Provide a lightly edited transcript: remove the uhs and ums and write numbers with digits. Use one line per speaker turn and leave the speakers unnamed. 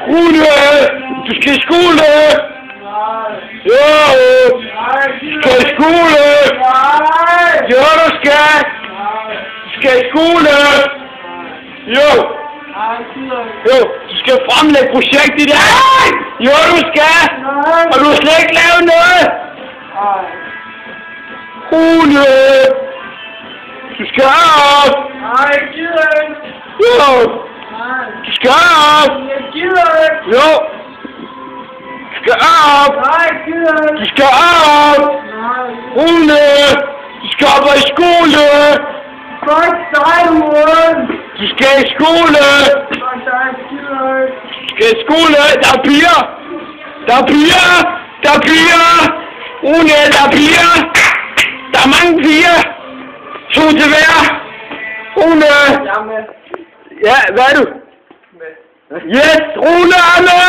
Rune! Du skal i skole! Jo! Du skal i skole! Jo, du skal! Du skal i skole! Jo! Jo, du skal fremlægge projektet der! Jo, du skal! Og du har slet ikke lavet noget! Rune! Du skal op! Jo! Du skal op! Jo! Du skal op! Du skal op! Rune! Du skal op og i skole! Du skal i skole! Du skal i skole! Der er piger! Der er piger! Der er piger! Rune, der er piger! Der er mange piger! 2 til hver! Rune! Ja, hvad er du? Yes, Rune, alle!